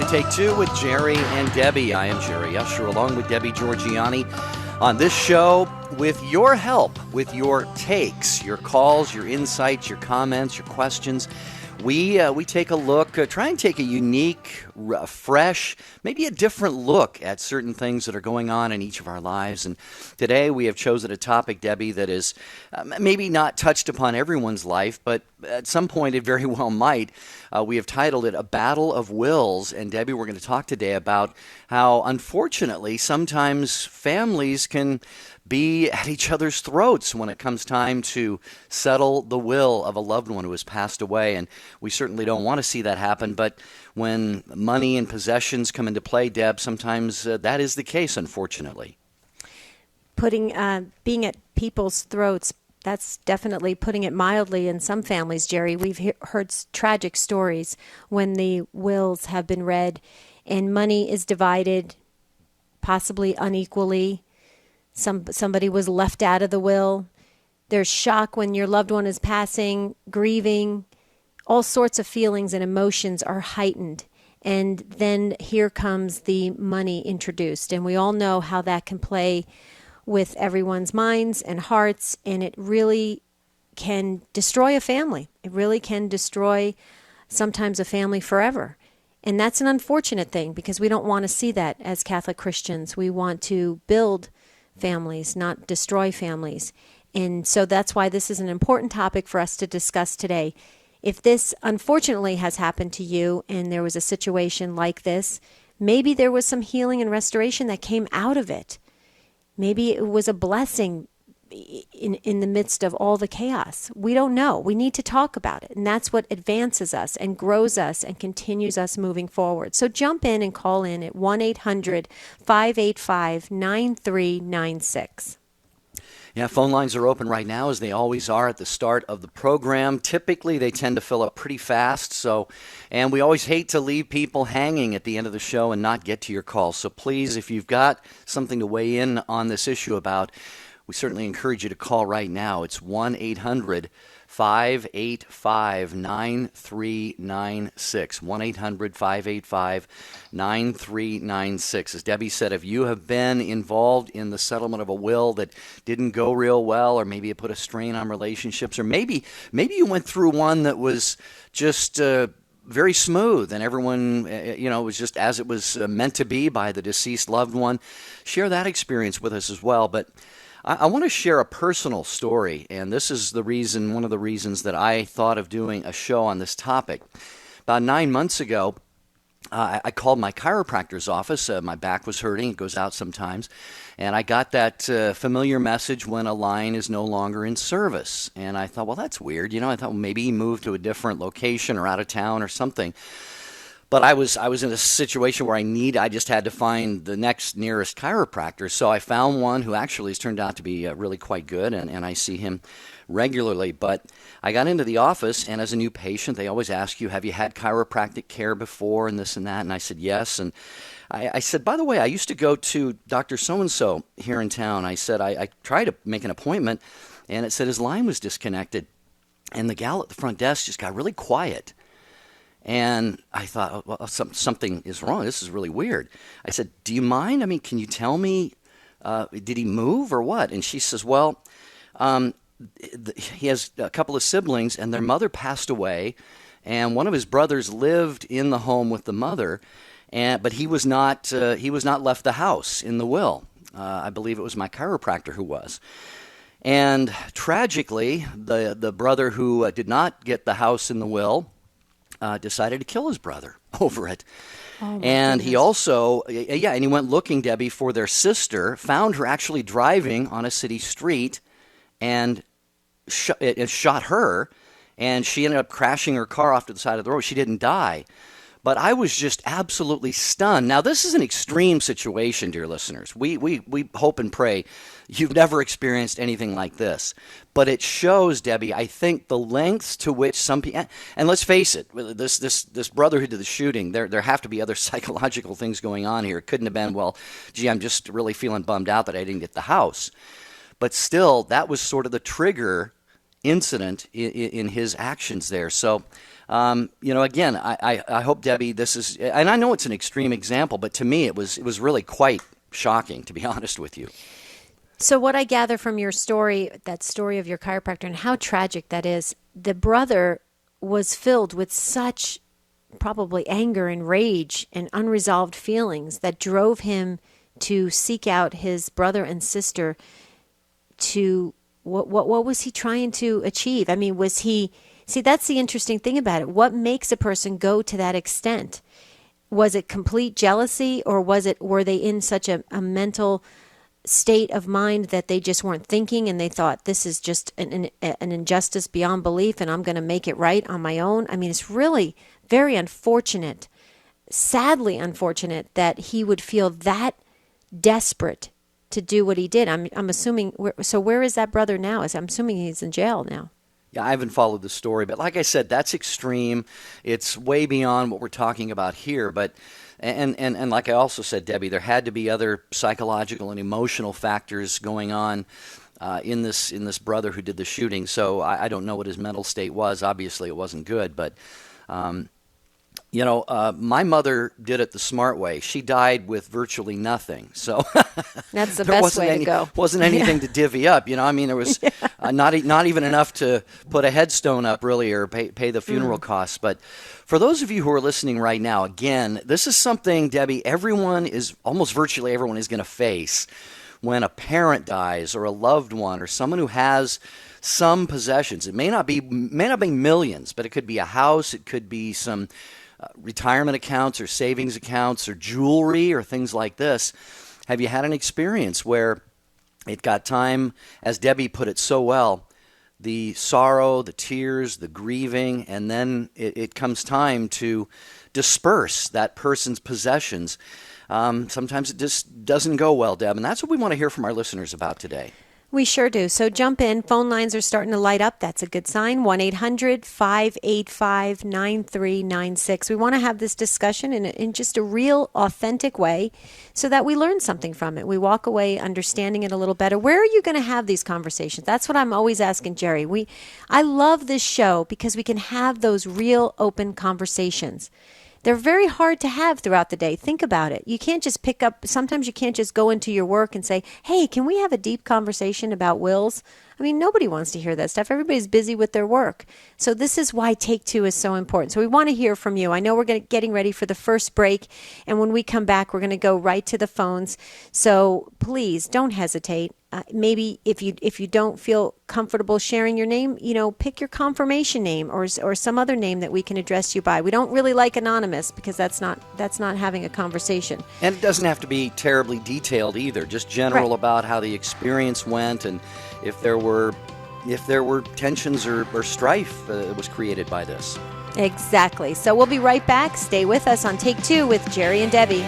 to Take Two with Jerry and Debbie. I am Jerry Usher along with Debbie Georgianni on this show with your help, with your takes, your calls, your insights, your comments, your questions. We take a look, try and take a unique, fresh, maybe a different look at certain things that are going on in each of our lives. And today we have chosen a topic, Debbie, that is maybe not touched upon everyone's life, but at some point it very well might. We have titled it A Battle of Wills. And Debbie, we're going to talk today about how, unfortunately, sometimes families can be at each other's throats when it comes time to settle the will of a loved one who has passed away. And we certainly don't want to see that happen. But when money and possessions come into play, Deb, sometimes that is the case, unfortunately. Being at people's throats, that's definitely putting it mildly in some families, Jerry. We've heard tragic stories when the wills have been read and money is divided, possibly unequally. Somebody was left out of the will. There's shock when your loved one is passing, grieving. All sorts of feelings and emotions are heightened. And then here comes the money introduced. And we all know how that can play with everyone's minds and hearts. And it really can destroy a family. It really can destroy sometimes a family forever. And that's an unfortunate thing because we don't want to see that as Catholic Christians. We want to build families, not destroy families. And so that's why this is an important topic for us to discuss today. If this unfortunately has happened to you and there was a situation like this, maybe there was some healing and restoration that came out of it. Maybe it was a blessing in the midst of all the chaos. We don't know. We need to talk about it. And that's what advances us and grows us and continues us moving forward. So jump in and call in at 1-800-585-9396. Yeah, phone lines are open right now, as they always are at the start of the program. Typically, they tend to fill up pretty fast, and we always hate to leave people hanging at the end of the show and not get to your call. So please, if you've got something to weigh in on this issue about, we certainly encourage you to call right now. It's 1-800-585-9396. 1-800-585-9396. As Debbie said, if you have been involved in the settlement of a will that didn't go real well, or maybe it put a strain on relationships, or maybe you went through one that was just very smooth and everyone, was just as it was meant to be by the deceased loved one, share that experience with us as well. But I want to share a personal story, and this is one of the reasons that I thought of doing a show on this topic. About 9 months ago, I called my chiropractor's office. My back was hurting. It goes out sometimes. And I got that familiar message when a line is no longer in service. And I thought, well, that's weird. I thought, well, maybe he moved to a different location or out of town or something. But I was in a situation where I just had to find the next nearest chiropractor. So I found one who actually has turned out to be really quite good, and I see him regularly. But I got into the office, and as a new patient, they always ask you, have you had chiropractic care before, and this and that? And I said, yes. And I said, by the way, I used to go to Dr. So-and-so here in town. I said, I tried to make an appointment, and it said his line was disconnected. And the gal at the front desk just got really quiet. And I thought, well, something is wrong. This is really weird. I said, do you mind? I mean, can you tell me, did he move or what? And she says, well, he has a couple of siblings, and their mother passed away, and one of his brothers lived in the home with the mother, but he was not left the house in the will. I believe it was my chiropractor who was. And tragically, the brother who did not get the house in the will decided to kill his brother over it. Oh, and goodness. He also, and he went looking, Debbie, for their sister, found her actually driving on a city street, and shot her, and she ended up crashing her car off to the side of the road. She didn't die. But I was just absolutely stunned. Now, this is an extreme situation, dear listeners. We hope and pray you've never experienced anything like this. But it shows, Debbie, I think the lengths to which some people, and let's face it, this brother who did the shooting, there have to be other psychological things going on here. It couldn't have been, well, gee, I'm just really feeling bummed out that I didn't get the house. But still, that was sort of the trigger incident in his actions there. So Again, I hope, Debbie, this is, and I know it's an extreme example, but to me it was really quite shocking, to be honest with you. So what I gather from your story, that story of your chiropractor and how tragic that is, the brother was filled with such probably anger and rage and unresolved feelings that drove him to seek out his brother and sister to, what was he trying to achieve? I mean, was he, see, that's the interesting thing about it. What makes a person go to that extent? Was it complete jealousy, or were they in such a mental state of mind that they just weren't thinking and they thought this is just an injustice beyond belief and I'm going to make it right on my own? I mean, it's really very unfortunate, sadly unfortunate, that he would feel that desperate to do what he did. I'm assuming, so where is that brother now? I'm assuming he's in jail now. Yeah, I haven't followed the story, but like I said, that's extreme. It's way beyond what we're talking about here, but and like I also said, Debbie, there had to be other psychological and emotional factors going on in this brother who did the shooting. So I don't know what his mental state was. Obviously, it wasn't good, but my mother did it the smart way. She died with virtually nothing. So that's the best way to go. Wasn't anything to divvy up. I mean, there was not even enough to put a headstone up, really, or pay the funeral costs. But for those of you who are listening right now, again, this is something, Debbie, almost virtually everyone is going to face when a parent dies, or a loved one, or someone who has some possessions. It may not be millions, but it could be a house, it could be some retirement accounts or savings accounts or jewelry or things like this. Have you had an experience where it got time, as Debbie put it so well, the sorrow, the tears, the grieving, and then it comes time to disperse that person's possessions? Sometimes it just doesn't go well, Deb, and that's what we want to hear from our listeners about today. We sure do. So jump in. Phone lines are starting to light up. That's a good sign. 1-800-585-9396. We want to have this discussion in just a real, authentic way so that we learn something from it. We walk away understanding it a little better. Where are you going to have these conversations? That's what I'm always asking Jerry. I love this show because we can have those real, open conversations. They're very hard to have throughout the day. Think about it. You can't just sometimes you can't just go into your work and say, hey, can we have a deep conversation about wills? I mean, nobody wants to hear that stuff. Everybody's busy with their work. So this is why Take Two is so important. So we want to hear from you. I know we're getting ready for the first break, and when we come back, we're going to go right to the phones. So please don't hesitate. Maybe if you don't feel comfortable sharing your name, pick your confirmation name or some other name that we can address you by. We don't really like anonymous because that's not having a conversation. And it doesn't have to be terribly detailed either. Just general about how the experience went, and if there were tensions or strife that was created by this. Exactly. So we'll be right back. Stay with us on Take Two with Jerry and Debbie.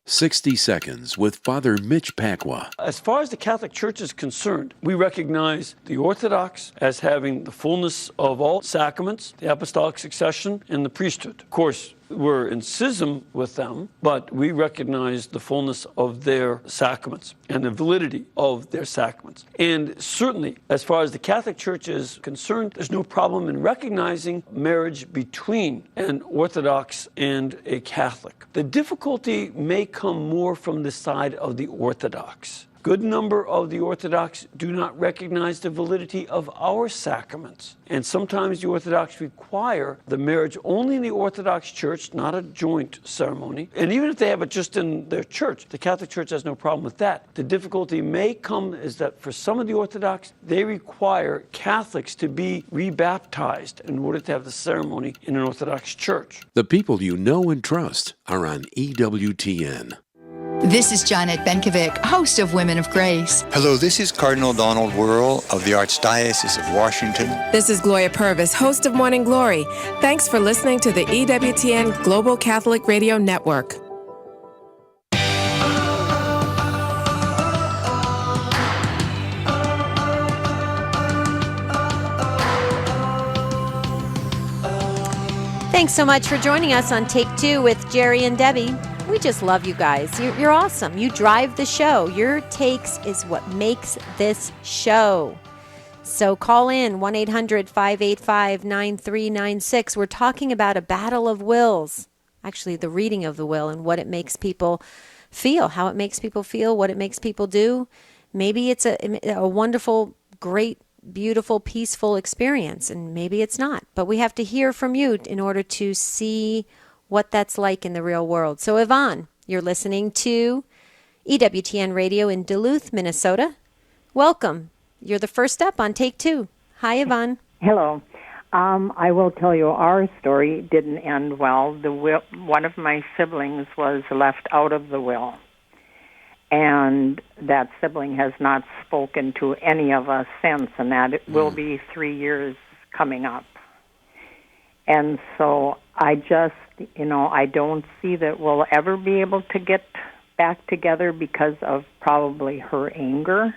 60 Seconds with Father Mitch Pacwa. As far as the Catholic Church is concerned, we recognize the Orthodox as having the fullness of all sacraments, the apostolic succession, and the priesthood. Of course, we're in schism with them, but we recognize the fullness of their sacraments and the validity of their sacraments. And certainly, as far as the Catholic Church is concerned, there's no problem in recognizing marriage between an Orthodox and a Catholic. The difficulty may come more from the side of the Orthodox. Good number of the Orthodox do not recognize the validity of our sacraments. And sometimes the Orthodox require the marriage only in the Orthodox Church, not a joint ceremony. And even if they have it just in their church, the Catholic Church has no problem with that. The difficulty may come is that for some of the Orthodox, they require Catholics to be rebaptized in order to have the ceremony in an Orthodox church. The people you know and trust are on EWTN. This is Janet Benkovic, host of Women of Grace. Hello, this is Cardinal Donald Wuerl of the Archdiocese of Washington. This is Gloria Purvis, host of Morning Glory. Thanks for listening to the EWTN Global Catholic Radio Network. Thanks so much for joining us on Take Two with Jerry and Debbie. We just love you guys. You're awesome. You drive the show. Your takes is what makes this show. So call in 1-800-585-9396. We're talking about a battle of wills, actually the reading of the will and what it makes people feel, how it makes people feel, what it makes people do. Maybe it's a wonderful, great, beautiful, peaceful experience, and maybe it's not. But we have to hear from you in order to see what that's like in the real world. So Yvonne, you're listening to EWTN Radio in Duluth, Minnesota. Welcome. You're the first up on Take Two. Hi, Yvonne. Hello. I will tell you our story didn't end well. One of my siblings was left out of the will, and that sibling has not spoken to any of us since, and that will be 3 years coming up. And so I just, I don't see that we'll ever be able to get back together because of probably her anger,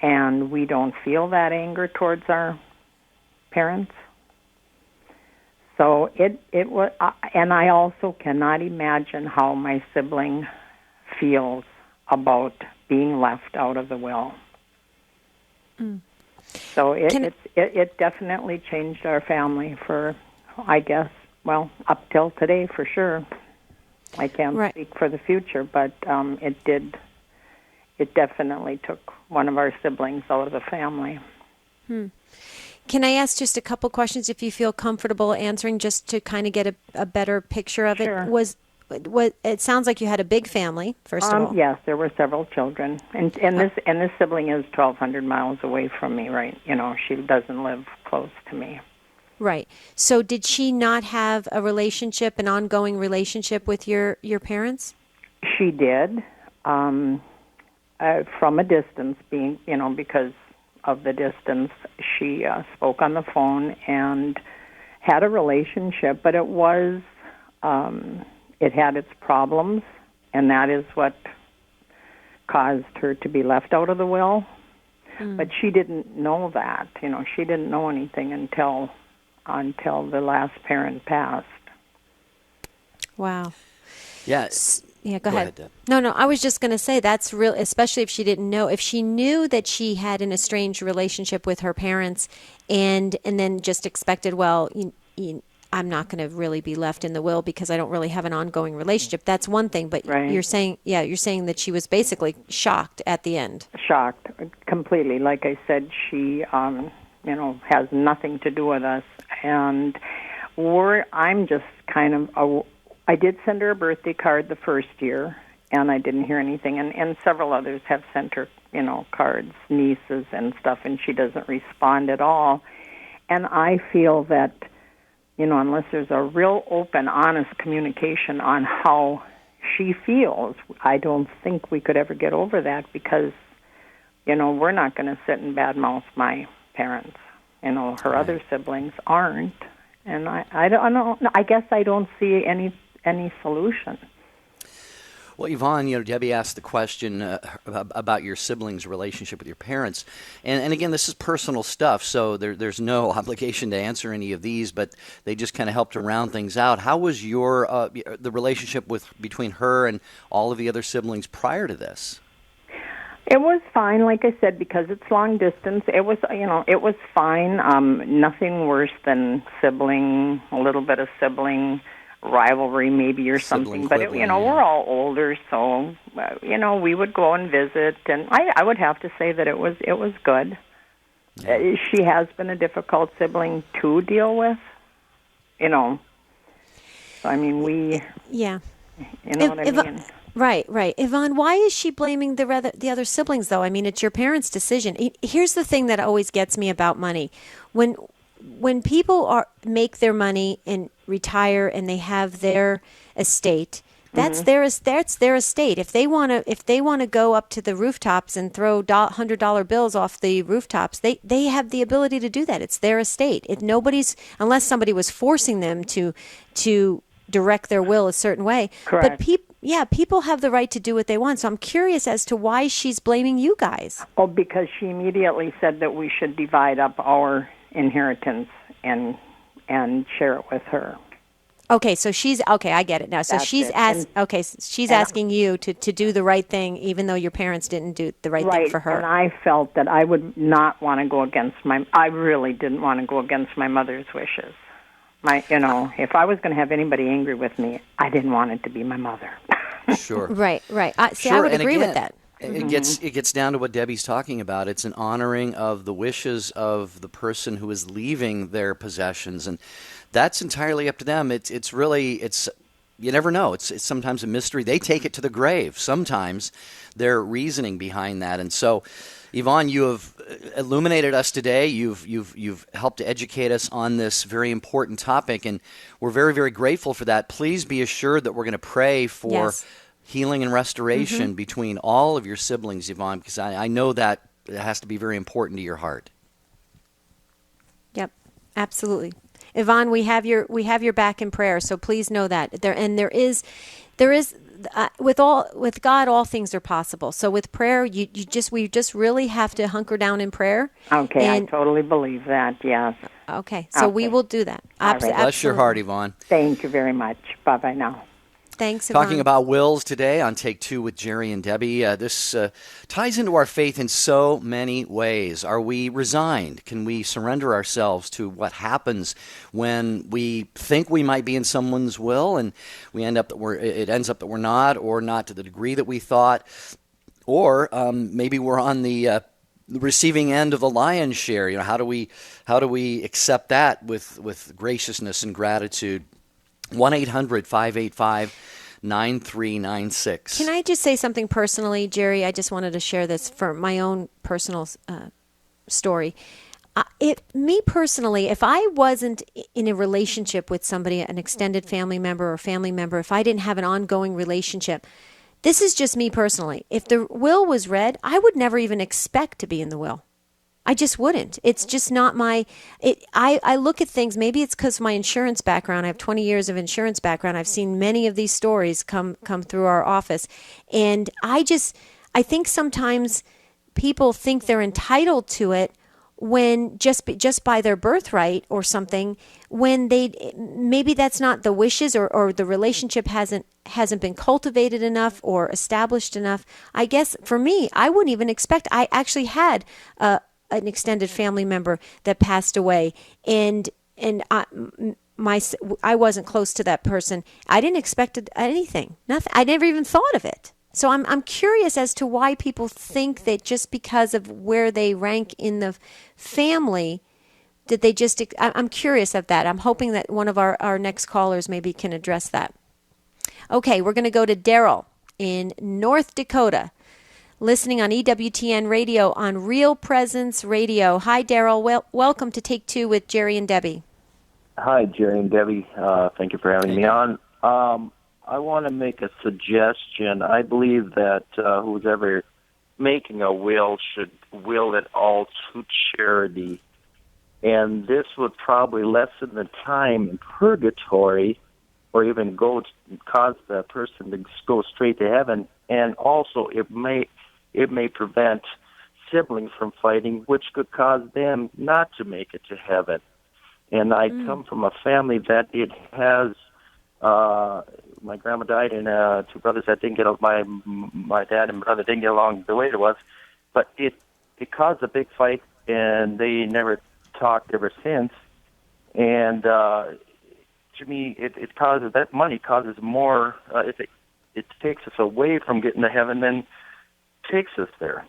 and we don't feel that anger towards our parents. So it was, and I also cannot imagine how my sibling feels about being left out of the will. So it definitely changed our family for, I guess, well, up till today for sure. I can't speak for the future, but it did. It definitely took one of our siblings out of the family. Can I ask just a couple questions if you feel comfortable answering, just to kind of get a better picture of Sure. it? It sounds like you had a big family, first of all. Yes, there were several children, and this sibling is 1,200 miles away from me. Right, she doesn't live close to me. Right. So did she not have an ongoing relationship with your parents? She did, from a distance, because of the distance. She spoke on the phone and had a relationship, but it was, it had its problems, and that is what caused her to be left out of the will. But she didn't know that. She didn't know anything until the last parent passed. Wow. Yeah. Yeah, go ahead. Deb. No, I was just going to say that's real, especially if she didn't know. If she knew that she had an estranged relationship with her parents and then just expected, well, I'm not going to really be left in the will because I don't really have an ongoing relationship. That's one thing, but you're saying that she was basically shocked at the end. Shocked Completely. Like I said, she, has nothing to do with us. And I'm just kind of, I did send her a birthday card the first year, and I didn't hear anything. And several others have sent her, cards, nieces and stuff, and she doesn't respond at all. And I feel that, unless there's a real open, honest communication on how she feels, I don't think we could ever get over that because, we're not going to sit and badmouth my parents. Her other siblings aren't. And I don't know. I guess I don't see any solution. Well, Yvonne, Debbie asked the question about your siblings' relationship with your parents. And again, this is personal stuff, so there's no obligation to answer any of these, but they just kind of helped to round things out. How was the relationship between her and all of the other siblings prior to this? It was fine, like I said, because it's long distance. It was, it was fine. Nothing worse than a little bit of sibling rivalry maybe or something. But, we're all older, so, we would go and visit. And I would have to say that it was good. Yeah. She has been a difficult sibling to deal with, So, I mean, Yeah. You know what I mean? Right. Yvonne, why is she blaming the other siblings, though? I mean, it's your parents' decision. Here's the thing that always gets me about money. When people make their money and retire and they have their estate, that's their estate. If they want to go up to the rooftops and throw $100 bills off the rooftops, they have the ability to do that. It's their estate. Unless somebody was forcing them to direct their will a certain way. Correct. But people have the right to do what they want. So I'm curious as to why she's blaming you guys. Oh, because she immediately said that we should divide up our inheritance and share it with her. Okay, so she's okay. I get it now. So That's she's it. she's asking you to do the right thing, even though your parents didn't do the right thing for her. And I felt that I would not want to go against I really didn't want to go against my mother's wishes. If I was going to have anybody angry with me, I didn't want it to be my mother. Sure. Right. Sure, I would and agree again, with that. It gets down to what Debbie's talking about. It's an honoring of the wishes of the person who is leaving their possessions, and that's entirely up to them. It's really you never know. It's sometimes a mystery. They take it to the grave. Sometimes their reasoning behind that, and so. Yvonne, you have illuminated us today. You've helped to educate us on this very important topic, and we're very, very grateful for that. Please be assured that we're going to pray for healing and restoration between all of your siblings, Yvonne, because I know that it has to be very important to your heart. Yep, absolutely. Yvonne, we have your back in prayer, so please know that there is with God all things are possible. So with prayer, we just really have to hunker down in prayer. Okay, I totally believe that. Yes. Okay, so we will do that. All right. Bless your heart, Yvonne. Thank you very much. Bye bye now. Thanks, Yvonne. Talking about wills today on Take Two with Jerry and Debbie. This ties into our faith in so many ways. Are we resigned? Can we surrender ourselves to what happens when we think we might be in someone's will and it ends up that we're not, or not to the degree that we thought, or maybe we're on the receiving end of the lion's share? How do we accept that with graciousness and gratitude? 1-800-585-9396. Can I just say something personally, Jerry? I just wanted to share this for my own personal story. Me personally, if I wasn't in a relationship with somebody, an extended family member or family member, if I didn't have an ongoing relationship, this is just me personally. If the will was read, I would never even expect to be in the will. I just wouldn't. It's just not I look at things, maybe it's because of my insurance background. I have 20 years of insurance background. I've seen many of these stories come through our office. And I think sometimes people think they're entitled to it when just by their birthright or something, when maybe that's not the wishes, or the relationship hasn't been cultivated enough or established enough. I guess for me, I wouldn't even expect. I actually had an extended family member that passed away, and I wasn't close to that person. I didn't expect anything, nothing. I never even thought of it. So I'm curious as to why people think that just because of where they rank in the family, did they just? I'm curious of that. I'm hoping that one of our next callers maybe can address that. Okay, we're going to go to Daryl in North Dakota, listening on EWTN Radio on Real Presence Radio. Hi, Daryl. Welcome to Take Two with Jerry and Debbie. Hi, Jerry and Debbie. Thank you for having me on. I want to make a suggestion. I believe that who's ever making a will should will it all to charity. And this would probably lessen the time in purgatory, or even cause the person to go straight to heaven. And also, it may prevent siblings from fighting, which could cause them not to make it to heaven. And I come from a family that it has. My grandma died, and two brothers that didn't get along. My dad and brother didn't get along the way it was, but it caused a big fight, and they never talked ever since. And to me, it causes that money causes more. It takes us away from getting to heaven than takes us there.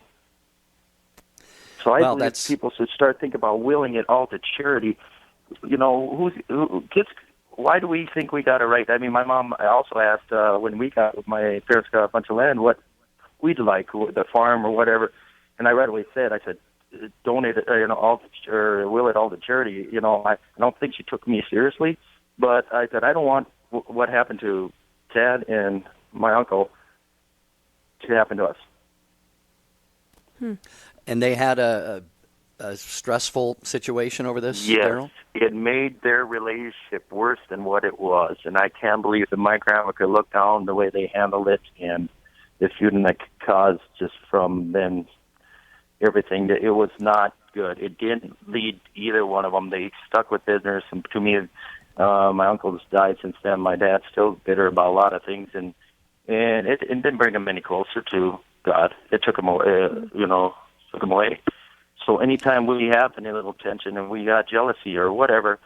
So I believe people should start thinking about willing it all to charity. Why do we think we got it right? I mean, my mom also asked when my parents got a bunch of land, what we'd like, the farm or whatever, and I readily said, donate it, all or will it all to charity. I don't think she took me seriously, but I said I don't want what happened to Dad and my uncle to happen to us. And they had a stressful situation over this, yes, Daryl? It made their relationship worse than what it was, and I can't believe that my grandma could look down the way they handled it, and the feuding that caused just from then everything. It was not good. It didn't lead either one of them. They stuck with business, and to me, My uncle has died since then. My dad's still bitter about a lot of things, and it didn't bring him any closer to God. It took him away, took him away. So anytime we have any little tension and we got jealousy or whatever,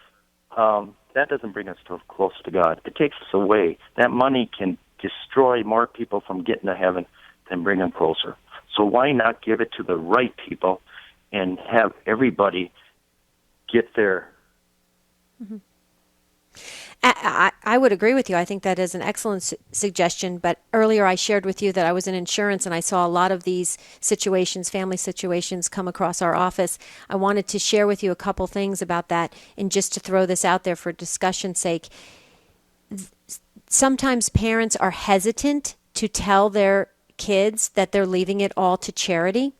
that doesn't bring us close to God. It takes us away. That money can destroy more people from getting to heaven than bring them closer. So why not give it to the right people and have everybody get there? Mm-hmm. I would agree with you. I think that is an excellent suggestion. But earlier I shared with you that I was in insurance and I saw a lot of these situations, family situations, come across our office. I wanted to share with you a couple things about that, and just to throw this out there for discussion's sake. Sometimes parents are hesitant to tell their kids that they're leaving it all to charity.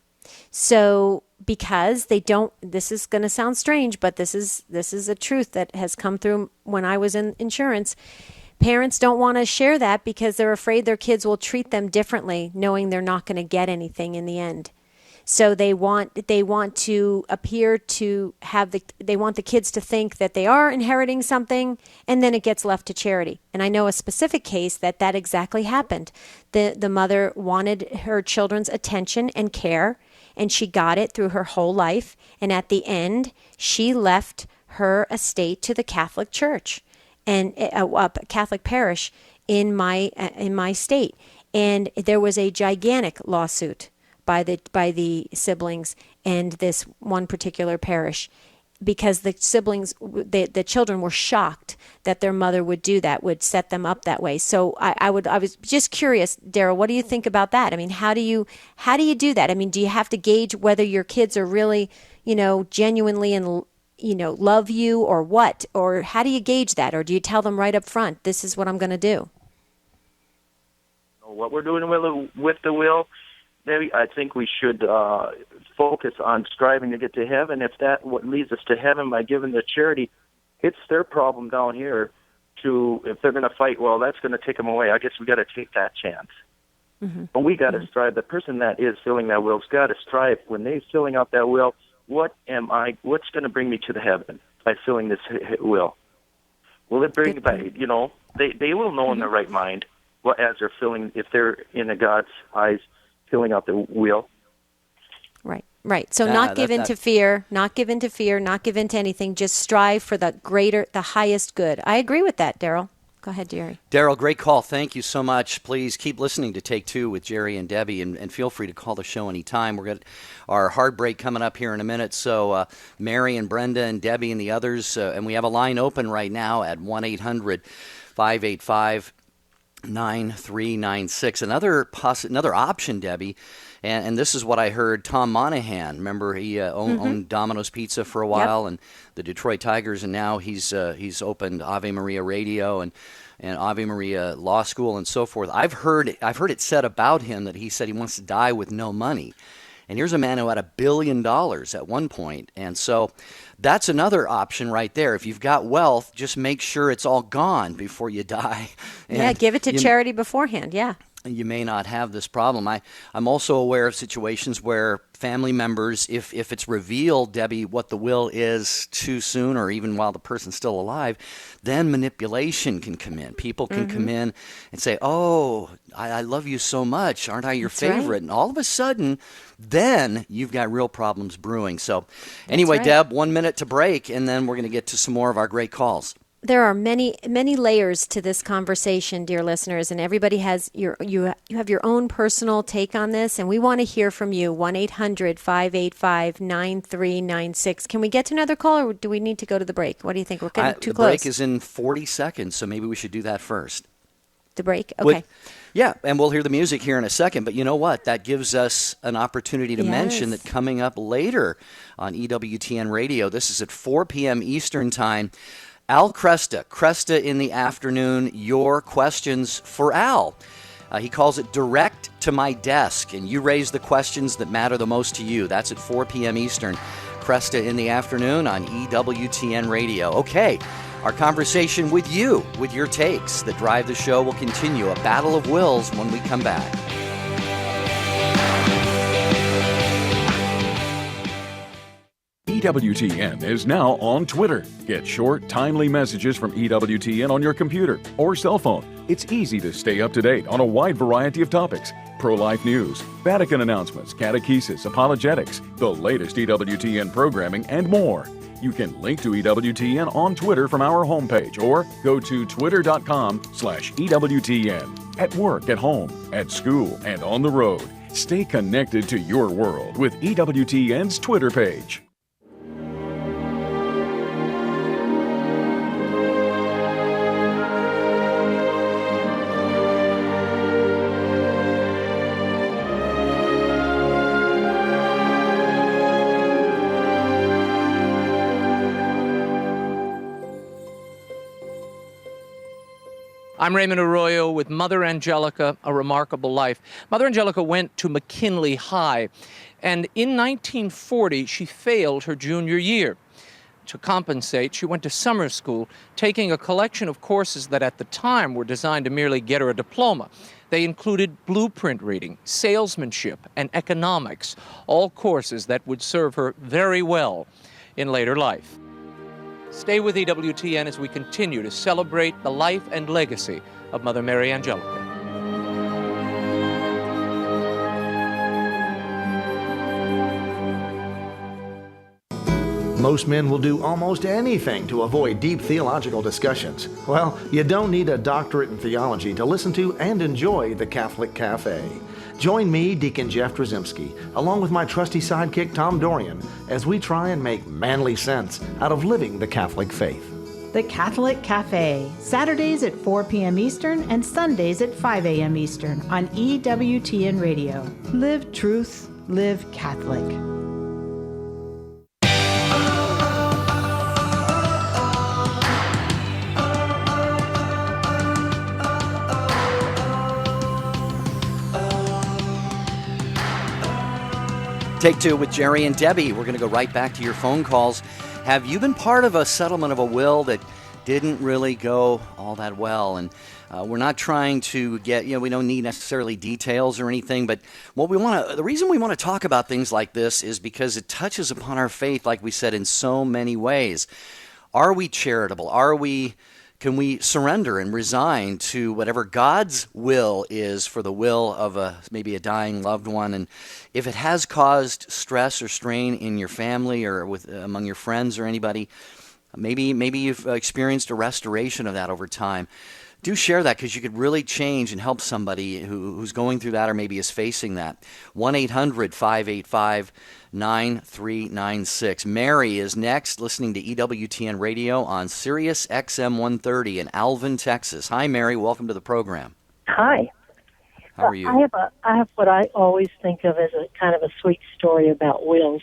So because they don't, this is going to sound strange, but this is a truth that has come through when I was in insurance. Parents don't want to share that because they're afraid their kids will treat them differently, knowing they're not going to get anything in the end. So they want to appear to have they want the kids to think that they are inheriting something, and then it gets left to charity. And I know a specific case that exactly happened. The mother wanted her children's attention and care, and she got it through her whole life. And at the end, she left her estate to the Catholic Church and a Catholic parish in my state. And there was a gigantic lawsuit by the siblings and this one particular parish, because the siblings, the children were shocked that their mother would do that, would set them up that way. So I was just curious, Daryl, what do you think about that? I mean, how do you do that? I mean, do you have to gauge whether your kids are really, genuinely and love you, or what? Or how do you gauge that? Or do you tell them right up front, this is what I'm going to do? What we're doing with the will, I think we should focus on striving to get to heaven. If that what leads us to heaven by giving the charity, it's their problem down here. If they're going to fight, well, that's going to take them away. I guess we got to take that chance. Mm-hmm. But we got to strive. The person that is filling that will's got to strive. When they're filling out that will, what's going to bring me to the heaven by filling this will? Will it bring by? They will know in their right mind as they're filling, if they're in a God's eyes, filling out the will. Right. So not give in to fear, not give in to anything. Just strive for the highest good. I agree with that, Daryl. Go ahead, Jerry. Daryl, great call. Thank you so much. Please keep listening to Take Two with Jerry and Debbie, and feel free to call the show anytime. We're got our hard break coming up here in a minute. So Mary and Brenda and Debbie and the others, and we have a line open right now at 1-800-585-9396. Another option, Debbie, and this is what I heard Tom Monahan. Remember, he owned Domino's Pizza for a while, and the Detroit Tigers, and now he's opened Ave Maria Radio and Ave Maria Law School and so forth. I've heard it said about him that he said he wants to die with no money. And here's a man who had $1 billion at one point. And so that's another option right there. If you've got wealth, just make sure it's all gone before you die. And give it to charity beforehand, you may not have this problem. I'm also aware of situations where family members, if it's revealed, Debbie, what the will is too soon, or even while the person's still alive, then manipulation can come in. People can come in and say, oh, I love you so much. Aren't I your favorite? Right. And all of a sudden, then you've got real problems brewing. So anyway, Deb, 1 minute to break, and then we're going to get to some more of our great calls. There are many layers to this conversation, dear listeners, and everybody has you have your own personal take on this, and we want to hear from you. 1-800-585-9396. Can we get to another call, or do we need to go to the break? What do you think? We're getting too close. The break is in 40 seconds, so maybe we should do that first. The break? Okay. And we'll hear the music here in a second, but you know what? That gives us an opportunity to mention that coming up later on EWTN Radio, this is at 4 p.m. Eastern Time, Al Cresta in the afternoon, your questions for Al. He calls it Direct to My Desk, and you raise the questions that matter the most to you. That's at 4 p.m. Eastern. Cresta in the afternoon on EWTN Radio. Okay, our conversation with you, with your takes that drive the show, will continue. A battle of wills when we come back. EWTN is now on Twitter. Get short, timely messages from EWTN on your computer or cell phone. It's easy to stay up to date on a wide variety of topics. Pro-life news, Vatican announcements, catechesis, apologetics, the latest EWTN programming, and more. You can link to EWTN on Twitter from our homepage or go to twitter.com/EWTN. At work, at home, at school, and on the road. Stay connected to your world with EWTN's Twitter page. I'm Raymond Arroyo with Mother Angelica, A Remarkable Life. Mother Angelica went to McKinley High, and in 1940, she failed her junior year. To compensate, she went to summer school, taking a collection of courses that at the time were designed to merely get her a diploma. They included blueprint reading, salesmanship, and economics, all courses that would serve her very well in later life. Stay with EWTN as we continue to celebrate the life and legacy of Mother Mary Angelica. Most men will do almost anything to avoid deep theological discussions. Well, you don't need a doctorate in theology to listen to and enjoy the Catholic Cafe. Join me, Deacon Jeff Drzymski, along with my trusty sidekick Tom Dorian, as we try and make manly sense out of living the Catholic faith. The Catholic Cafe, Saturdays at 4 p.m. Eastern and Sundays at 5 a.m. Eastern on EWTN Radio. Live truth, live Catholic. Take two with Jerry and Debbie. We're going to go right back to your phone calls. Have you been part of a settlement of a will that didn't really go all that well? And we're not trying to get, we don't need necessarily details or anything, but the reason we want to talk about things like this is because it touches upon our faith, like we said, in so many ways. Are we charitable? Can we surrender and resign to whatever God's will is for the will of maybe a dying loved one? And if it has caused stress or strain in your family or among your friends or anybody, maybe you've experienced a restoration of that over time. Do share that, because you could really change and help somebody who's going through that or maybe is facing that. 1-800-585-9396. Mary is next, listening to EWTN Radio on Sirius XM 130 in Alvin, Texas. Hi, Mary. Welcome to the program. Hi. How are you? I have what I always think of as a kind of a sweet story about wills.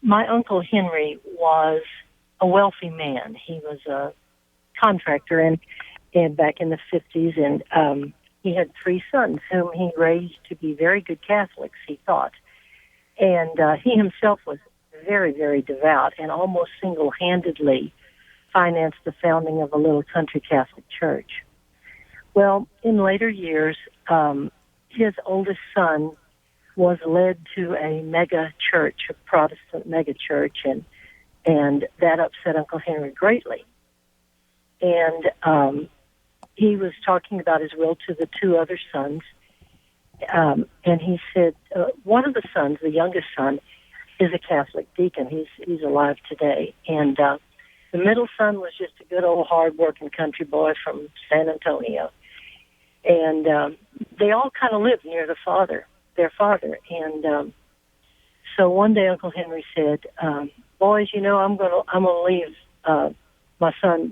My Uncle Henry was a wealthy man. He was a contractor and back in the 50s, and he had 3 sons whom he raised to be very good Catholics, he thought. And he himself was very, very devout and almost single-handedly financed the founding of a little country Catholic church. Well, in later years, his oldest son was led to a mega church, a Protestant mega church, and that upset Uncle Henry greatly. And he was talking about his will to the 2 other sons, and he said one of the sons, the youngest son, is a Catholic deacon. He's alive today, and the middle son was just a good old hard-working country boy from San Antonio, and they all kind of lived near their father, and so one day Uncle Henry said, "Boys, I'm gonna leave my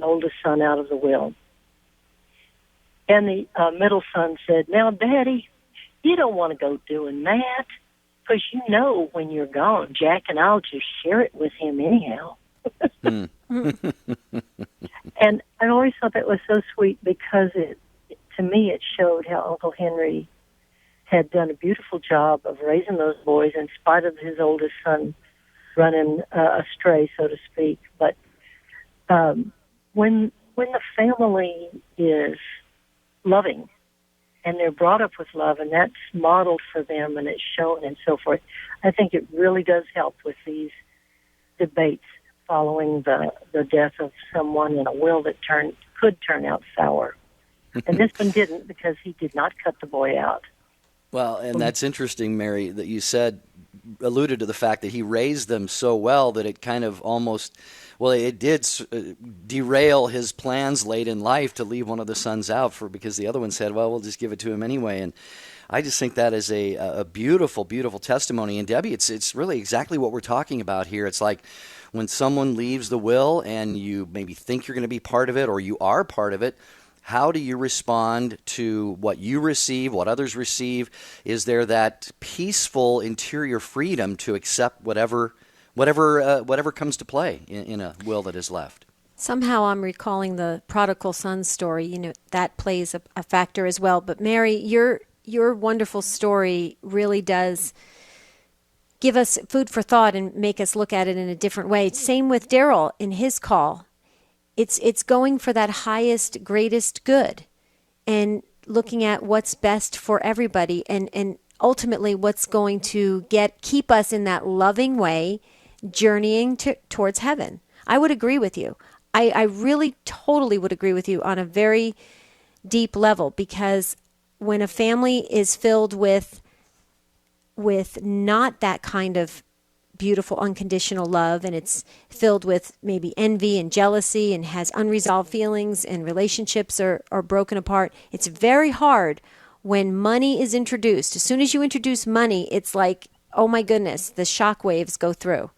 oldest son, out of the will." And the middle son said, "Now, Daddy, you don't want to go doing that, because when you're gone, Jack and I'll just share it with him anyhow." And I always thought that was so sweet, because to me it showed how Uncle Henry had done a beautiful job of raising those boys in spite of his oldest son running astray, so to speak. But when the family is loving and they're brought up with love, and that's modeled for them and it's shown and so forth, I think it really does help with these debates following the death of someone in a will that could turn out sour. And this one didn't, because he did not cut the boy out. Well, and that's interesting, Mary, that you alluded to the fact that he raised them so well that it kind of almost, well, it did derail his plans late in life to leave one of the sons out because the other one said, well, we'll just give it to him anyway. And I just think that is a beautiful, beautiful testimony. And Debbie, it's really exactly what we're talking about here. It's like when someone leaves the will and you maybe think you're going to be part of it or you are part of it, how do you respond to what you receive, what others receive? Is there that peaceful interior freedom to accept whatever comes to play in a will that is left? Somehow I'm recalling the prodigal son story. That plays a factor as well. But Mary, your wonderful story really does give us food for thought and make us look at it in a different way. Same with Daryl in his call. It's going for that highest, greatest good and looking at what's best for everybody and ultimately what's going to keep us in that loving way, journeying towards heaven. I would agree with you. I really totally would agree with you on a very deep level, because when a family is filled with not that kind of beautiful unconditional love, and it's filled with maybe envy and jealousy and has unresolved feelings and relationships are broken apart, it's very hard when money is introduced. As soon as you introduce money, it's like, oh my goodness, the shock waves go through.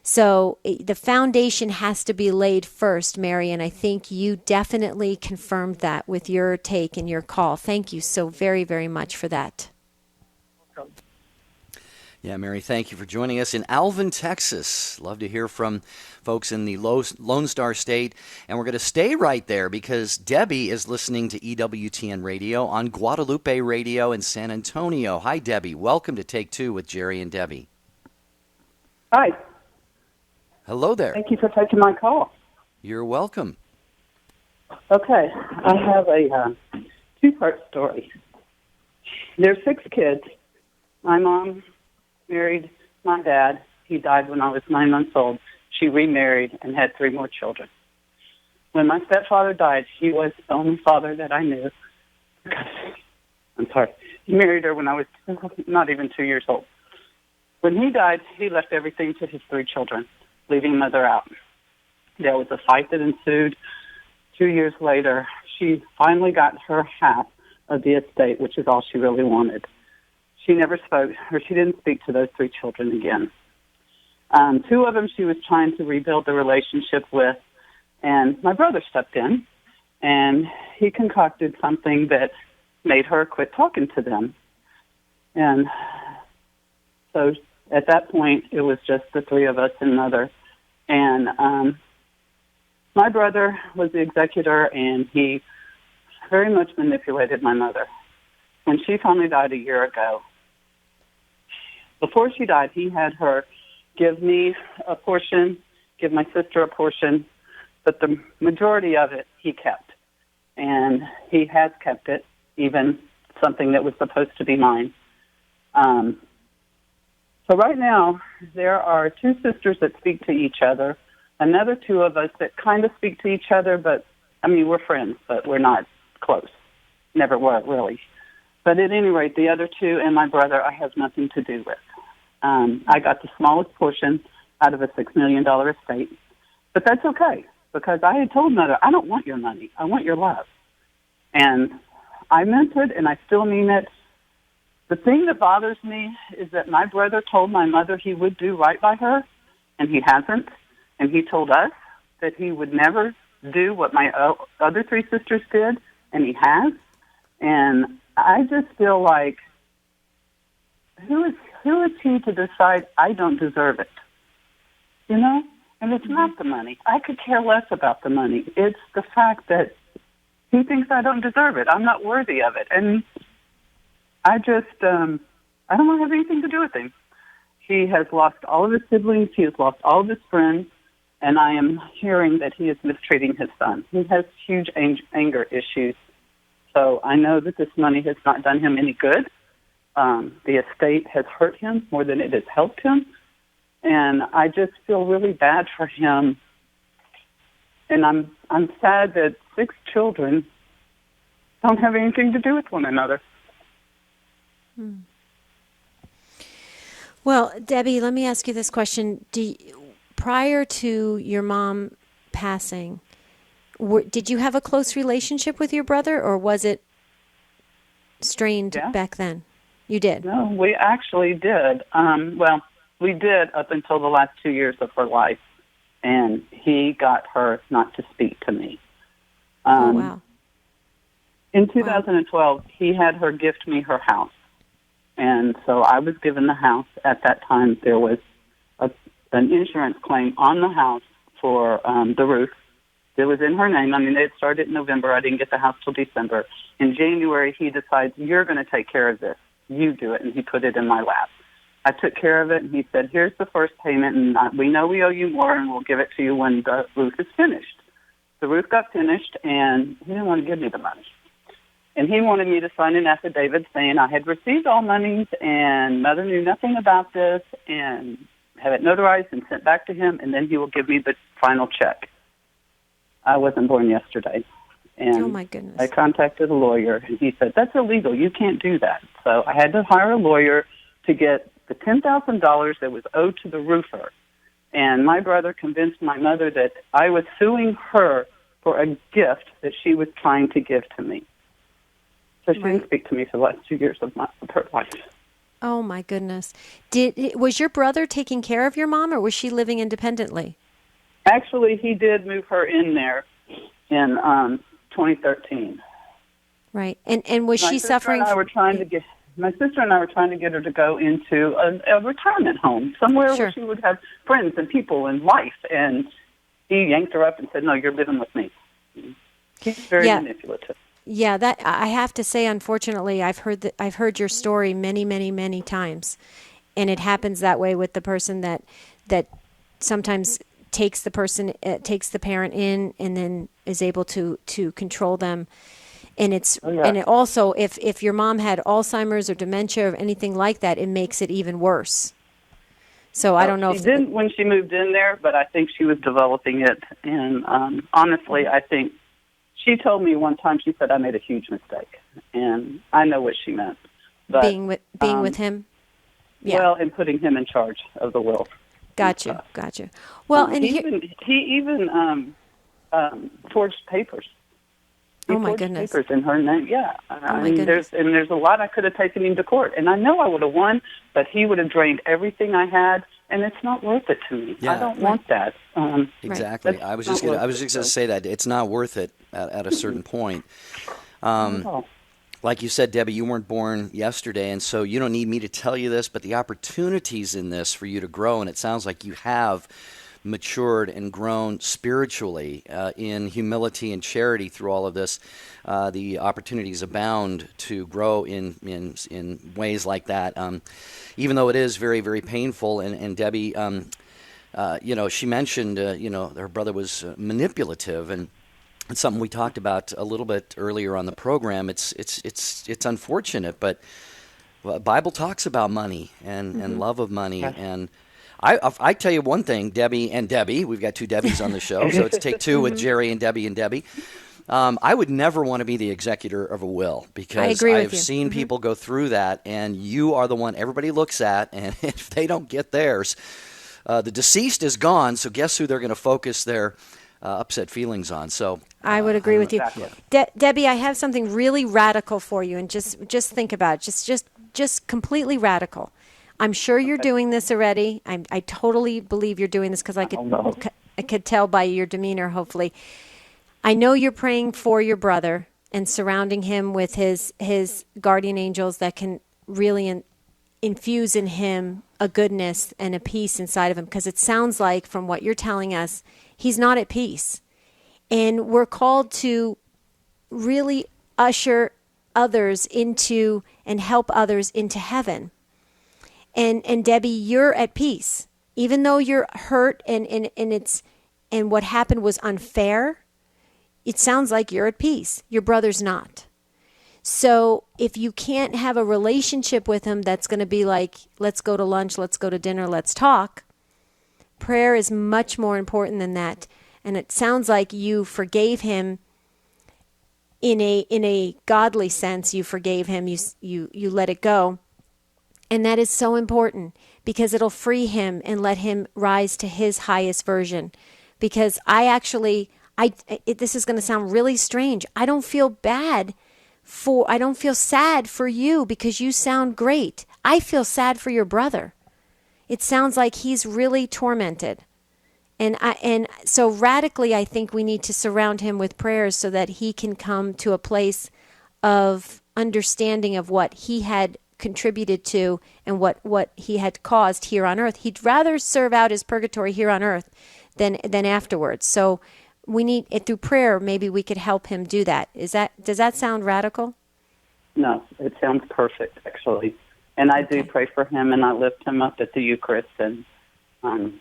So the foundation has to be laid first, Mary, and I think you definitely confirmed that with your take and your call. Thank you so very, very much for that. Yeah, Mary, thank you for joining us in Alvin, Texas. Love to hear from folks in the Lone Star State. And we're going to stay right there because Debbie is listening to EWTN Radio on Guadalupe Radio in San Antonio. Hi, Debbie. Welcome to Take Two with Jerry and Debbie. Hi. Hello there. Thank you for taking my call. You're welcome. Okay. I have a two-part story. There's 6 kids. My mom married my dad. He died when I was 9 months old. She remarried and had 3 more children. When my stepfather died, he was the only father that I knew. I'm sorry. He married her when I was not even 2 years old. When he died, he left everything to his 3 children, leaving mother out. There was a fight that ensued. 2 years later, she finally got her half of the estate, which is all she really wanted. She never spoke, or she didn't speak to those 3 children again. 2 of them she was trying to rebuild the relationship with, and my brother stepped in, and he concocted something that made her quit talking to them. And so at that point, it was just the 3 of us and mother. And my brother was the executor, and he very much manipulated my mother. When she finally died a year ago, before she died, he had her give me a portion, give my sister a portion, but the majority of it he kept. And he has kept it, even something that was supposed to be mine. So right now, there are 2 sisters that speak to each other, another 2 of us that kind of speak to each other, but, I mean, we're friends, but we're not close. Never were, really. But at any rate, the other 2 and my brother I have nothing to do with. I got the smallest portion out of a $6 million estate. But that's okay, because I had told Mother, I don't want your money. I want your love. And I meant it, and I still mean it. The thing that bothers me is that my brother told my mother he would do right by her, and he hasn't. And he told us that he would never do what my other 3 sisters did, and he has. And I just feel like, who is he to decide I don't deserve it? You know? And it's not the money. I could care less about the money. It's the fact that he thinks I don't deserve it. I'm not worthy of it. And I just, I don't want to have anything to do with him. He has lost all of his siblings. He has lost all of his friends. And I am hearing that he is mistreating his son. He has huge anger issues. So I know that this money has not done him any good. The estate has hurt him more than it has helped him. And I just feel really bad for him. And I'm sad that 6 children don't have anything to do with one another. Well, Debbie, let me ask you this question. Prior to your mom passing, did you have a close relationship with your brother, or was it strained back then? You did? No, we actually did. Well, we did up until the last 2 years of her life, and he got her not to speak to me. Oh, wow. In 2012, he had her gift me her house. And so I was given the house. At that time, there was an insurance claim on the house for the roof. It was in her name. I mean, it started in November. I didn't get the house till December. In January, he decides, you're going to take care of this. You do it. And he put it in my lap. I took care of it, and he said, here's the first payment, and we know we owe you more, and we'll give it to you when the roof is finished. The roof got finished, and he didn't want to give me the money. And he wanted me to sign an affidavit saying I had received all monies and Mother knew nothing about this, and have it notarized and sent back to him, and then he will give me the final check. I wasn't born yesterday. And oh, my goodness. I contacted a lawyer, and he said, that's illegal. You can't do that. So I had to hire a lawyer to get the $10,000 that was owed to the roofer. And my brother convinced my mother that I was suing her for a gift that she was trying to give to me. So she didn't speak to me for the last 2 years of her life. Oh, my goodness. Was your brother taking care of your mom, or was she living independently? Actually, he did move her in there in 2013. Right. And was she suffering? My sister and I were trying to get her to go into a retirement home, somewhere where she would have friends and people and life. And he yanked her up and said, no, you're living with me. He's very manipulative. Yeah, that I have to say, unfortunately, I've heard your story many, many, many times, and it happens that way with the person that sometimes takes the parent in and then is able to control them, and and it also if your mom had Alzheimer's or dementia or anything like that, it makes it even worse. So I don't know. She didn't when she moved in there, but I think she was developing it, and honestly, I think. She told me one time, she said, I made a huge mistake. And I know what she meant. But, being with him? Yeah. Well, and putting him in charge of the will. Gotcha. Well, and he even forged papers. Oh, my goodness. Papers in her name, yeah. I mean, there's a lot I could have taken him to court. And I know I would have won, but he would have drained everything I had. And it's not worth it to me. I don't want that. Exactly. I was just going to say that it's not worth it at a certain point. Like you said, Debbie, you weren't born yesterday, and so you don't need me to tell you this, but the opportunities in this for you to grow, and it sounds like you have matured and grown spiritually in humility and charity through all of this. The opportunities abound to grow in ways like that. Even though it is very, very painful, and Debbie, she mentioned, her brother was manipulative, and it's something we talked about a little bit earlier on the program. It's unfortunate, but the Bible talks about money and love of money, and I tell you one thing, Debbie and Debbie, we've got two Debbies on the show, so it's take two with Jerry and Debbie. I would never want to be the executor of a will because I have seen people go through that, and you are the one everybody looks at, and if they don't get theirs, the deceased is gone, so guess who they're going to focus their upset feelings on. So I would agree with you. Debbie, I have something really radical for you, and just think about it. Just completely radical. I'm sure you're doing this already. I totally believe you're doing this because I could tell by your demeanor, hopefully. I know you're praying for your brother and surrounding him with his guardian angels that can really infuse in him a goodness and a peace inside of him, because it sounds like from what you're telling us, he's not at peace. And we're called to really usher others into and help others into heaven. And Debbie, you're at peace. Even though you're hurt and what happened was unfair, it sounds like you're at peace. Your brother's not. So if you can't have a relationship with him that's going to be like, let's go to lunch, let's go to dinner, let's talk, Prayer is much more important than that. And it sounds like you forgave him in a godly sense. You forgave him. You let it go. And that is so important because it'll free him and let him rise to his highest version. Because this is going to sound really strange. I don't feel sad for you because you sound great. I feel sad for your brother. It sounds like he's really tormented. And so radically, I think we need to surround him with prayers so that he can come to a place of understanding of what he had contributed to and what he had caused here on earth. He'd rather serve out his purgatory here on earth than afterwards. So we need it through prayer. Maybe we could help him do that. Does that sound radical? No, it sounds perfect, actually. And I do pray for him, and I lift him up at the Eucharist, and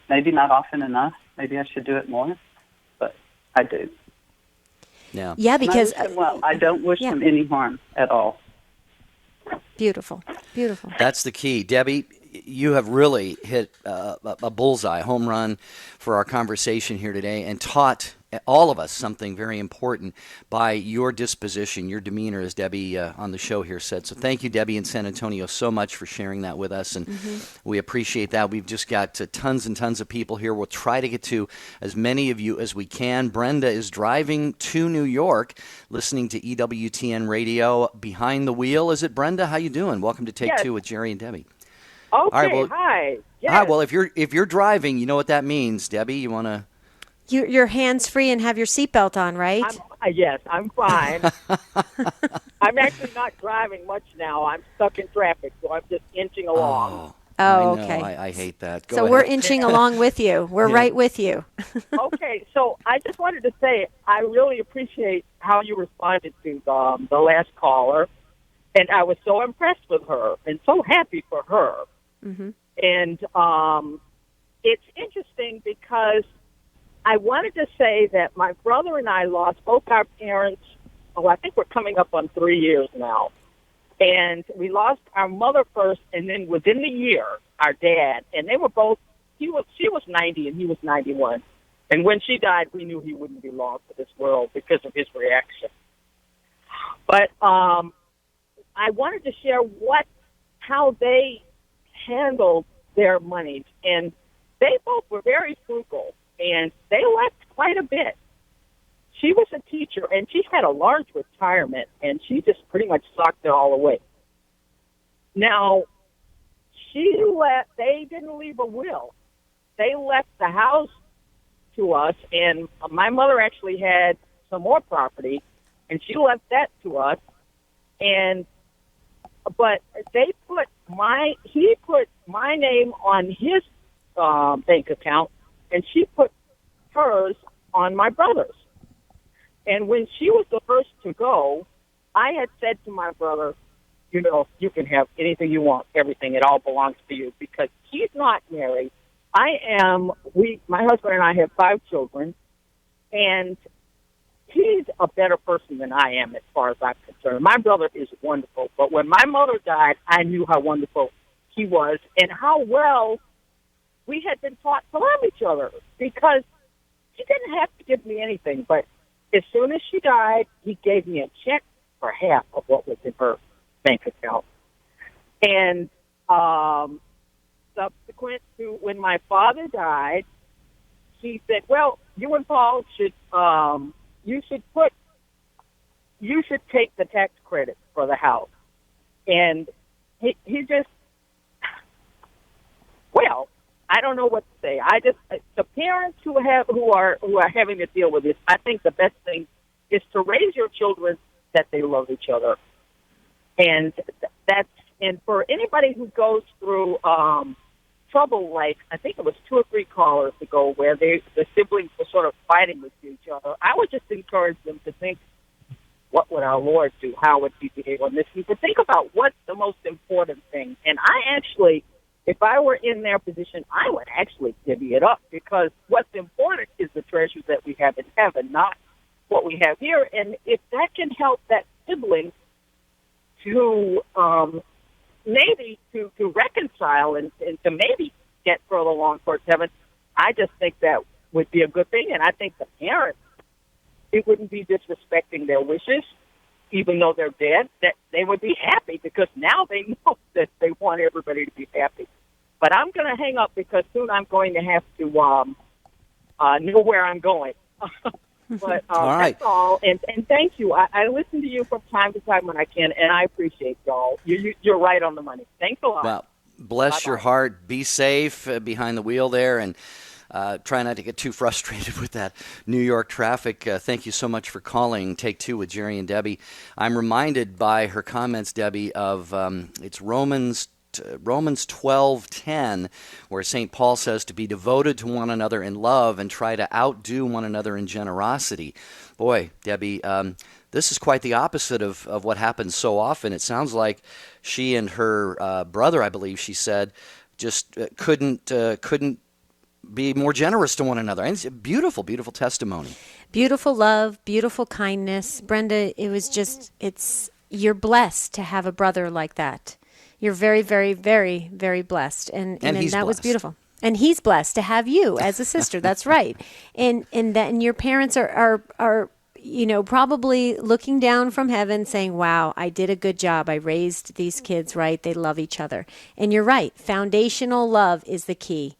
maybe not often enough. Maybe I should do it more, but I do. Yeah, because I don't wish him any harm at all. Beautiful. That's the key. Debbie, you have really hit a bullseye, home run for our conversation here today and taught all of us something very important by your disposition, your demeanor, as Debbie on the show here said. So thank you, Debbie in San Antonio, so much for sharing that with us, and we appreciate that. We've just got tons and tons of people here. We'll try to get to as many of you as we can. Brenda is driving to New York, listening to EWTN Radio behind the wheel. Is it, Brenda? How you doing? Welcome to Take Two with Jerry and Debbie. Okay, all right, well, hi. Yes. All right, well, if you're driving, you know what that means. Debbie, you want to... You're hands-free and have your seatbelt on, right? Yes, I'm fine. I'm actually not driving much now. I'm stuck in traffic, so I'm just inching along. Oh, okay. I hate that. Go so ahead. We're inching along with you. We're right with you. Okay, so I just wanted to say I really appreciate how you responded to the last caller, and I was so impressed with her and so happy for her. Mm-hmm. And it's interesting because I wanted to say that my brother and I lost both our parents. I think we're coming up on 3 years now. And we lost our mother first, and then within the year, our dad. And they were both, she was 90 and he was 91. And when she died, we knew he wouldn't be long for this world because of his reaction. But I wanted to share how they handled their money. And they both were very frugal. And they left quite a bit. She was a teacher, and she had a large retirement, and she just pretty much socked it all away. Now, they didn't leave a will. They left the house to us, and my mother actually had some more property, and she left that to us. But he put my name on his bank account, and she put hers on my brother's. And when she was the first to go, I had said to my brother, you can have anything you want, everything. It all belongs to you, because he's not married. My husband and I have 5 children, and he's a better person than I am as far as I'm concerned. My brother is wonderful, but when my mother died, I knew how wonderful he was and how well we had been taught to love each other, because he didn't have to give me anything, but as soon as she died, he gave me a check for half of what was in her bank account. And subsequent to when my father died, he said, well, you and Paul should take the tax credit for the house. And he just, well, I don't know what to say. The parents who are having to deal with this, I think the best thing is to raise your children that they love each other. And for anybody who goes through trouble, like I think it was 2 or 3 callers ago where the siblings were sort of fighting with each other, I would just encourage them to think, what would our Lord do? How would he behave on this? But think about what's the most important thing. And if I were in their position, I would actually divvy it up, because what's important is the treasures that we have in heaven, not what we have here. And if that can help that sibling to maybe to reconcile and to maybe get further along towards heaven, I just think that would be a good thing, and I think the parents, it wouldn't be disrespecting their wishes, even though they're dead, that they would be happy because now they know that they want everybody to be happy. But I'm going to hang up because soon I'm going to have to know where I'm going. But all right. That's all. And thank you. I listen to you from time to time when I can, and I appreciate y'all. You're right on the money. Thanks a lot. Well, bless Bye-bye. your heart. Be safe behind the wheel there, and try not to get too frustrated with that New York traffic. Thank you so much for calling Take Two with Jerry and Debbie. I'm reminded by her comments, Debbie, of it's Romans 12:10, where St. Paul says to be devoted to one another in love and try to outdo one another in generosity. Boy, Debbie, this is quite the opposite of what happens so often. It sounds like she and her brother, I believe she said, just couldn't be more generous to one another. And it's a beautiful, beautiful testimony. Beautiful love, beautiful kindness. Brenda, you're blessed to have a brother like that. You're very, very, very, very blessed. And that was beautiful. And he's blessed to have you as a sister. That's right. And your parents are probably looking down from heaven saying, wow, I did a good job. I raised these kids right. They love each other. And you're right. Foundational love is the key.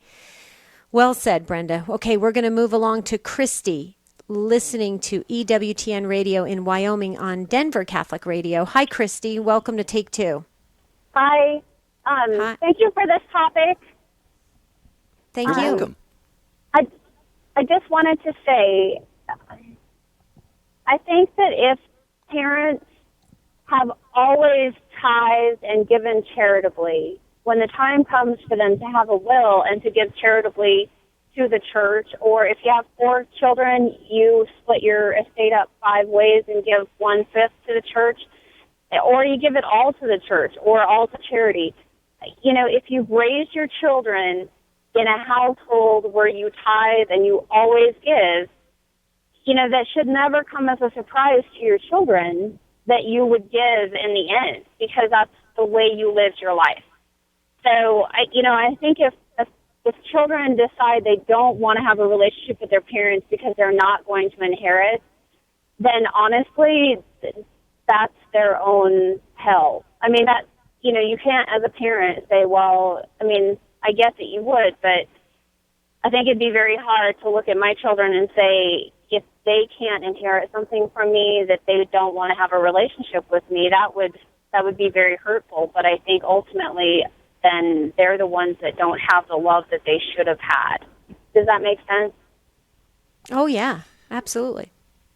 Well said, Brenda. Okay, we're going to move along to Christy, listening to EWTN Radio in Wyoming on Denver Catholic Radio. Hi, Christy. Welcome to Take Two. Hi. Hi. Thank you for this topic. Thank you. Welcome. I just wanted to say, I think that if parents have always tithed and given charitably, when the time comes for them to have a will and to give charitably to the church, or if you have 4 children, you split your estate up 5 ways and give 1/5 to the church, or you give it all to the church or all to charity. If you've raised your children in a household where you tithe and you always give, that should never come as a surprise to your children that you would give in the end, because that's the way you lived your life. So, I think if children decide they don't want to have a relationship with their parents because they're not going to inherit, then honestly, that's their own hell. I mean, you can't as a parent say, well, I guess that you would, but I think it'd be very hard to look at my children and say, if they can't inherit something from me, that they don't want to have a relationship with me, that would be very hurtful. But I think ultimately, then they're the ones that don't have the love that they should have had. Does that make sense? Oh, yeah, absolutely.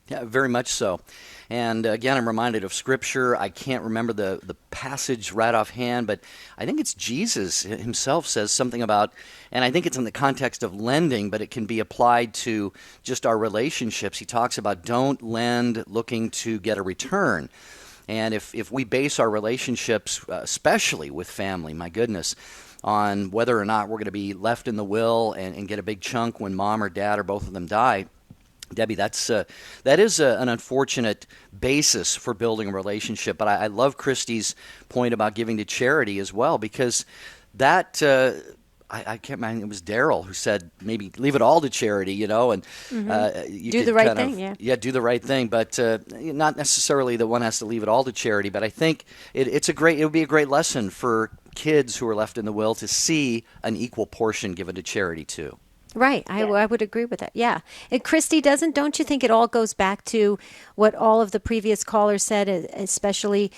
Yeah, very much so. And again, I'm reminded of Scripture. I can't remember the passage right offhand, but I think it's Jesus himself says something about, and I think it's in the context of lending, but it can be applied to just our relationships. He talks about don't lend looking to get a return. And if we base our relationships, especially with family, my goodness, on whether or not we're going to be left in the will and get a big chunk when mom or dad or both of them die, Debbie, that is an unfortunate basis for building a relationship. But I love Christy's point about giving to charity as well, because that I can't remember, it was Daryl who said maybe leave it all to charity, and you do the right thing. Yeah, do the right thing, but not necessarily that one has to leave it all to charity. But I think it would be a great lesson for kids who are left in the will to see an equal portion given to charity too. Right. I would agree with that. Yeah. And Christy, don't you think it all goes back to what all of the previous callers said, especially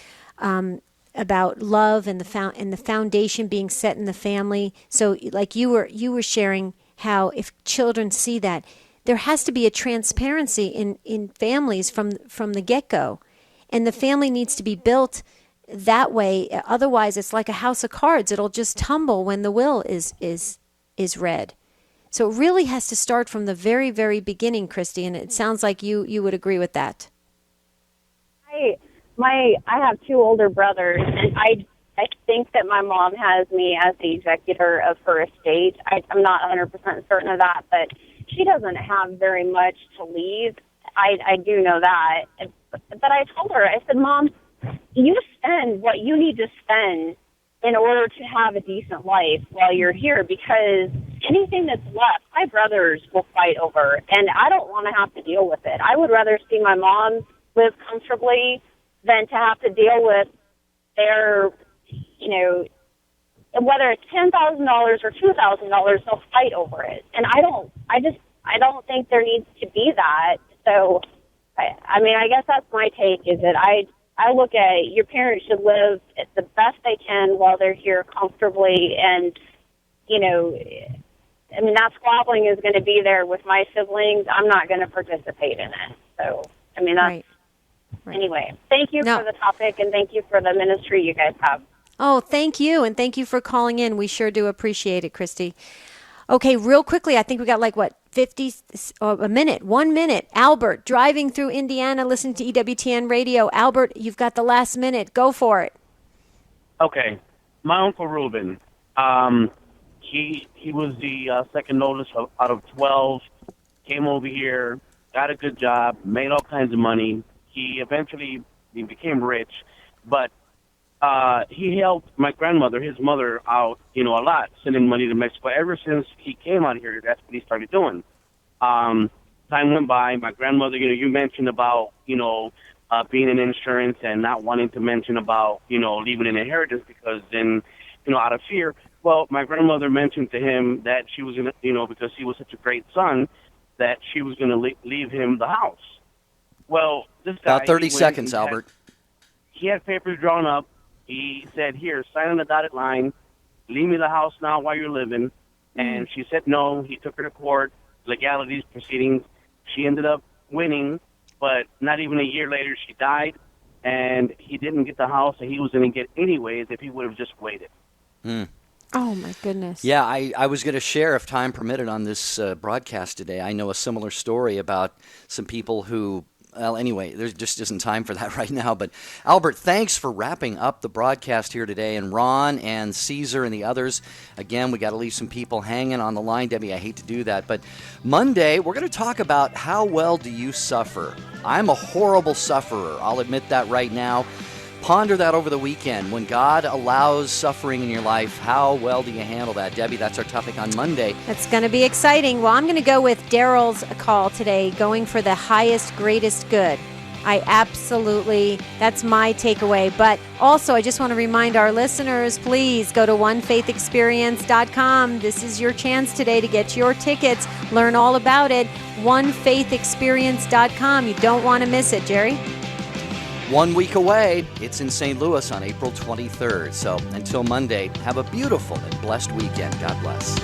about love and the foundation being set in the family? So like you were sharing how if children see that, there has to be a transparency in families from the get-go. And the family needs to be built that way. Otherwise, it's like a house of cards. It'll just tumble when the will is read. So it really has to start from the very, very beginning, Christy, and it sounds like you would agree with that. I have 2 older brothers, and I think that my mom has me as the executor of her estate. I'm not 100% certain of that, but she doesn't have very much to leave. I do know that. But I told her, I said, Mom, you spend what you need to spend in order to have a decent life while you're here, because anything that's left, my brothers will fight over, and I don't want to have to deal with it. I would rather see my mom live comfortably than to have to deal with their, whether it's $10,000 or $2,000, they'll fight over it. And I don't think there needs to be that. So, I guess that's my take, is that I look at your parents should live the best they can while they're here comfortably. And, that squabbling is going to be there with my siblings. I'm not going to participate in it. So, that's... Right. Anyway, thank you for the topic, and thank you for the ministry you guys have. Oh, thank you, and thank you for calling in. We sure do appreciate it, Christy. Okay, real quickly, I think we got 1 minute. Albert, driving through Indiana, listening to EWTN Radio. Albert, you've got the last minute. Go for it. Okay. My Uncle Reuben, he was the second oldest out of 12, came over here, got a good job, made all kinds of money. He eventually became rich, but he helped my grandmother, his mother, out, a lot, sending money to Mexico. Ever since he came out here, that's what he started doing. Time went by. My grandmother, you mentioned about, being in insurance and not wanting to mention about, leaving an inheritance because then, out of fear. Well, my grandmother mentioned to him that she was going to, because he was such a great son, that she was going to leave him the house. Well, this guy... About 30 seconds, Albert. He had papers drawn up. He said, here, sign on the dotted line, leave me the house now while you're living. And she said no. He took her to court, legalities, proceedings. She ended up winning, but not even a year later, she died. And he didn't get the house that he was going to get anyways if he would have just waited. Oh, my goodness. Yeah, I was going to share, if time permitted, on this broadcast today. I know a similar story about some people who... Well, anyway, there just isn't time for that right now. But, Albert, thanks for wrapping up the broadcast here today. And Ron and Caesar and the others, again, we got to leave some people hanging on the line. Debbie, I hate to do that. But Monday, we're going to talk about how well do you suffer. I'm a horrible sufferer. I'll admit that right now. Ponder that over the weekend. When God allows suffering in your life, how well do you handle that? Debbie, that's our topic on Monday. That's going to be exciting. Well, I'm going to go with Daryl's call today, going for the highest, greatest good. That's my takeaway. But also, I just want to remind our listeners, please go to onefaithexperience.com. This is your chance today to get your tickets. Learn all about it. onefaithexperience.com. You don't want to miss it, Jerry. 1 week away, it's in St. Louis on April 23rd. So until Monday, have a beautiful and blessed weekend. God bless.